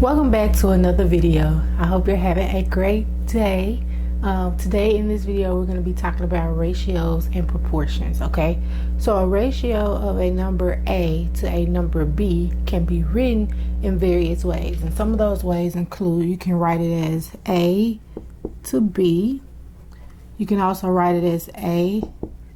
Welcome back to another video. I hope you're having a great day. Today in this video we're going to be talking about ratios and proportions. Okay, so a ratio of a number A to a number B can be written in various ways, and some of those ways include you can write it as A to B. You can also write it as A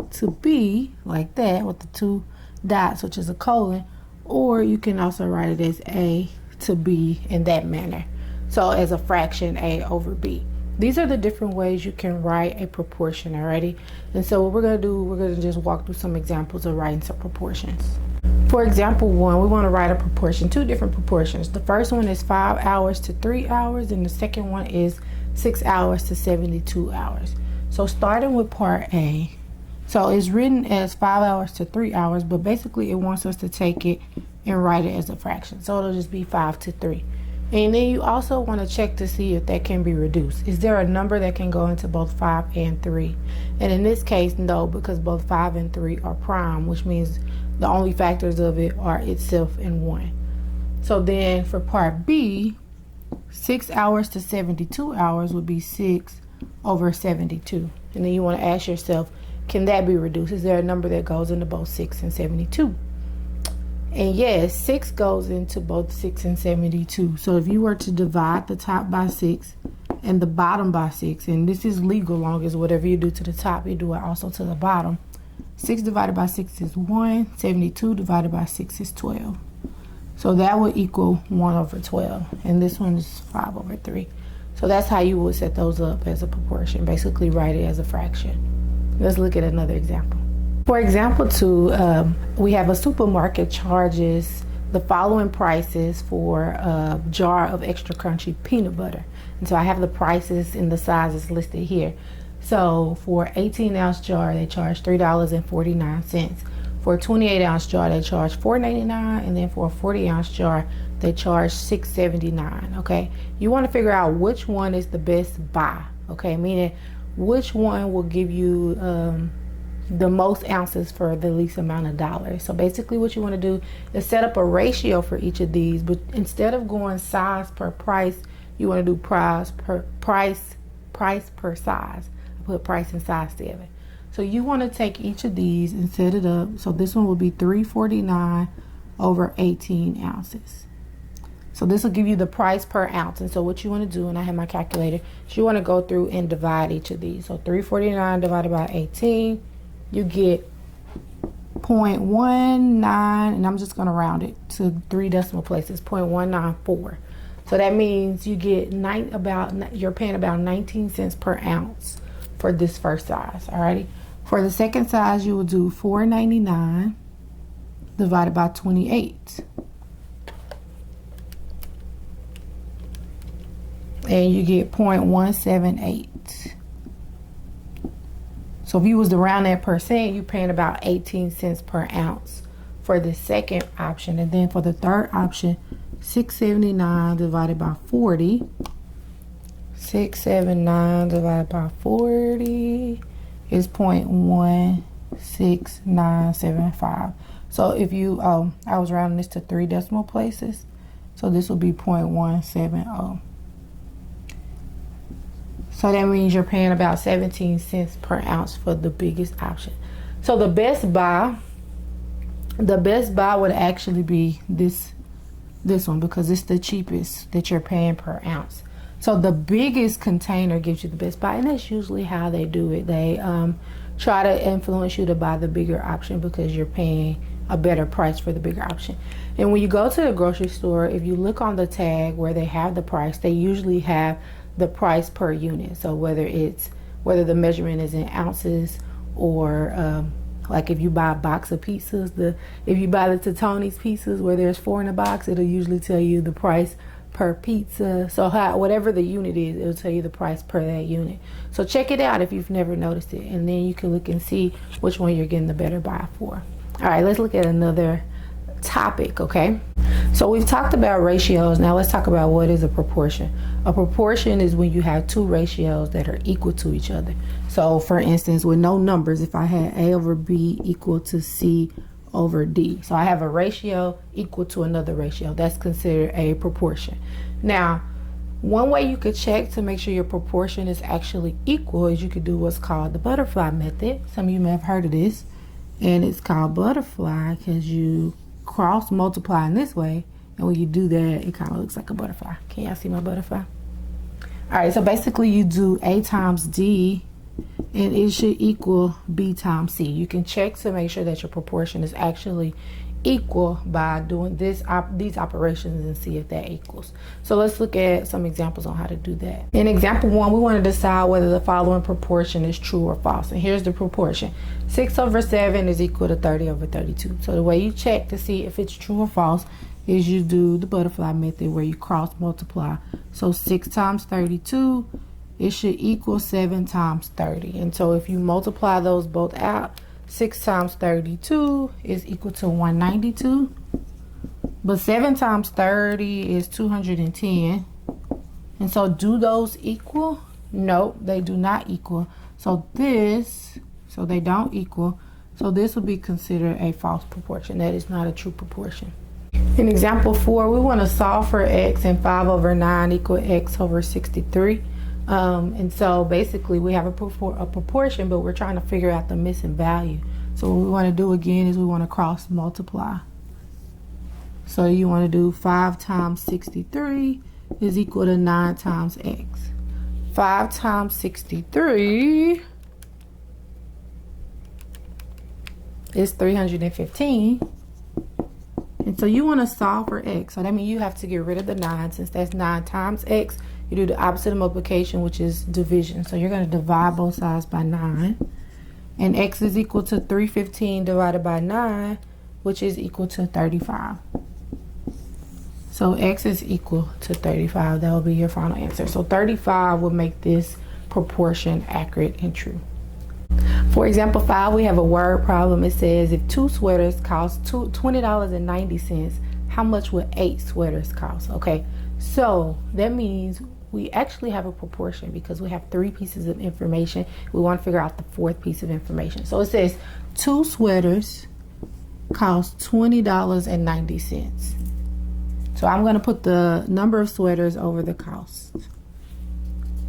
to B like that with the two dots, which is a colon, or you can also write it as A to B in that manner, so as a fraction A over B. These are the different ways you can write a proportion. Alrighty, and so what we're going to do, we're going to just walk through some examples of writing some proportions. For example 1, we want to write a proportion, two different proportions. The first one is 5 hours to 3 hours, and the second one is 6 hours to 72 hours. So starting with part A, so it's written as 5 hours to 3 hours, but basically it wants us to take it and write it as a fraction, so it'll just be 5 to 3. And then you also want to check to see if that can be reduced. Is there a number that can go into both 5 and 3? And in this case, no, because both 5 and 3 are prime, which means the only factors of it are itself and 1. So then for part B, 6 hours to 72 hours would be 6 over 72. And then you want to ask yourself, can that be reduced? Is there a number that goes into both 6 and 72? And yes, 6 goes into both 6 and 72. So if you were to divide the top by 6 and the bottom by 6, and this is legal long as whatever you do to the top, you do it also to the bottom. 6 divided by 6 is 1. 72 divided by 6 is 12. So that would equal 1 over 12. And this one is 5 over 3. So that's how you would set those up as a proportion. Basically write it as a fraction. Let's look at another example. For example 2, we have a supermarket charges the following prices for a jar of extra crunchy peanut butter. And so I have the prices and the sizes listed here. So for 18-ounce jar, they charge $3.49. For a 28-ounce jar, they charge $4.99. And then for a 40-ounce jar, they charge $6.79. Okay, you want to figure out which one is the best buy. Okay, meaning which one will give you the most ounces for the least amount of dollars. So basically what you want to do is set up a ratio for each of these, but instead of going size per price, you want to do price per size. I put price and size together. So you want to take each of these and set it up. So this one will be $3.49 over 18 ounces. So this will give you the price per ounce. And so what you want to do, and I have my calculator, is you want to go through and divide each of these. So $3.49 divided by 18, you get 0.19, and I'm just going to round it to 3 decimal places, 0.194. So that means you get you're paying about 19 cents per ounce for this first size. Alrighty. For the second size, you will do $4.99 divided by 28. And you get 0.178. So if you was to round that percent, you're paying about 18 cents per ounce for the second option. And then for the third option, $6.79 divided by 40. $6.79 divided by 40 is 0.16975. So if you, I was rounding this to 3 decimal places. So this will be 0.170. So that means you're paying about 17 cents per ounce for the biggest option. So the best buy would actually be this one, because it's the cheapest that you're paying per ounce. So the biggest container gives you the best buy, and that's usually how they do it. They try to influence you to buy the bigger option because you're paying a better price for the bigger option. And when you go to the grocery store, if you look on the tag where they have the price, they usually have the price per unit. So whether the measurement is in ounces, or like if you buy a box of pizzas, if you buy the Totoni's pizzas where there's 4 in a box, it'll usually tell you the price per pizza. So whatever the unit is, it'll tell you the price per that unit. So check it out if you've never noticed it, and then you can look and see which one you're getting the better buy for. All right, let's look at another topic. Okay, so we've talked about ratios. Now let's talk about what is a proportion. A proportion is when you have two ratios that are equal to each other. So for instance, with no numbers, if I had A over B equal to C over D. So I have a ratio equal to another ratio. That's considered a proportion. Now, one way you could check to make sure your proportion is actually equal is you could do what's called the butterfly method. Some of you may have heard of this, and it's called butterfly because you cross multiply in this way, and when you do that, it kind of looks like a butterfly. Can y'all see my butterfly? All right, so basically you do A times D, and it should equal B times C. You can check to make sure that your proportion is actually equal by doing these operations and see if that equals. So let's look at some examples on how to do that. In example 1, we want to decide whether the following proportion is true or false. And here's the proportion. 6 over 7 is equal to 30 over 32. So the way you check to see if it's true or false is you do the butterfly method where you cross multiply. So 6 times 32, it should equal 7 times 30. And so if you multiply those both out, 6 times 32 is equal to 192. But 7 times 30 is 210. And so do those equal? No, they do not equal. So they don't equal. So this would be considered a false proportion. That is not a true proportion. In example 4, we want to solve for x, and 5 over 9 equal x over 63. And so basically we have a proportion, but we're trying to figure out the missing value. So what we want to do again is we want to cross multiply. So you want to do 5 times 63 is equal to 9 times x. 5 times 63 is 315. And so you want to solve for x. So that means you have to get rid of the 9. Since that's 9 times x, you do the opposite of multiplication, which is division. So you're going to divide both sides by 9. And x is equal to 315 divided by 9, which is equal to 35. So x is equal to 35. That will be your final answer. So 35 will make this proportion accurate and true. For example 5, we have a word problem. It says if 2 sweaters cost $20.90, how much would 8 sweaters cost? Okay, so that means we actually have a proportion because we have 3 pieces of information. We want to figure out the 4th piece of information. So it says 2 sweaters cost $20.90. So I'm going to put the number of sweaters over the cost.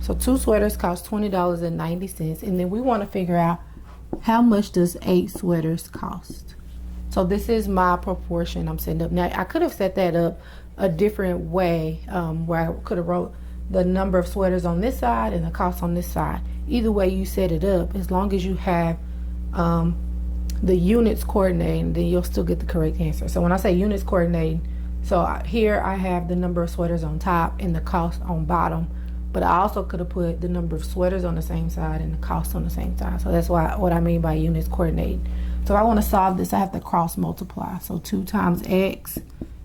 So 2 sweaters cost $20.90, and then we want to figure out how much does 8 sweaters cost. So this is my proportion I'm setting up. Now I could have set that up a different way, where I could have wrote the number of sweaters on this side and the cost on this side. Either way you set it up, as long as you have the units coordinating, then you'll still get the correct answer. So when I say units coordinating, so here I have the number of sweaters on top and the cost on bottom, but I also could have put the number of sweaters on the same side and the cost on the same side. So that's what I mean by units coordinating. So if I want to solve this, I have to cross multiply. So 2 times x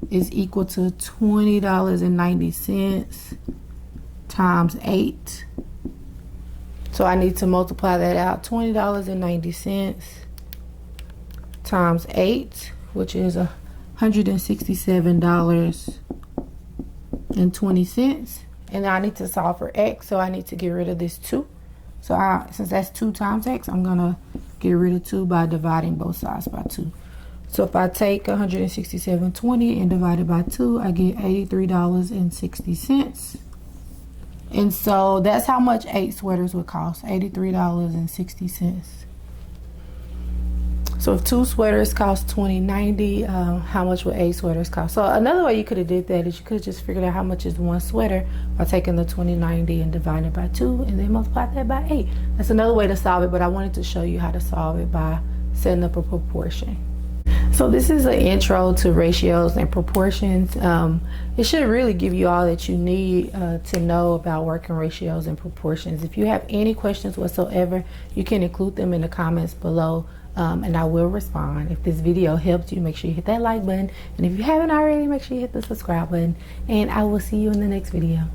is equal to $20.90 times 8. So I need to multiply that out. $20.90 times 8, which is $167.20. And now I need to solve for x, so I need to get rid of this 2. So since that's 2 times x, I'm going to get rid of 2 by dividing both sides by 2. So if I take $167.20 and divide it by 2, I get $83.60. And so that's how much 8 sweaters would cost, $83.60. So if 2 sweaters cost $20.90, how much would 8 sweaters cost? So another way you could have did that is you could have just figured out how much is 1 sweater by taking the $20.90 and dividing it by 2 and then multiply that by 8. That's another way to solve it, but I wanted to show you how to solve it by setting up a proportion. So this is an intro to ratios and proportions. It should really give you all that you need to know about working ratios and proportions. If you have any questions whatsoever, you can include them in the comments below. And I will respond. If this video helped you, make sure you hit that like button. And if you haven't already, make sure you hit the subscribe button. And I will see you in the next video.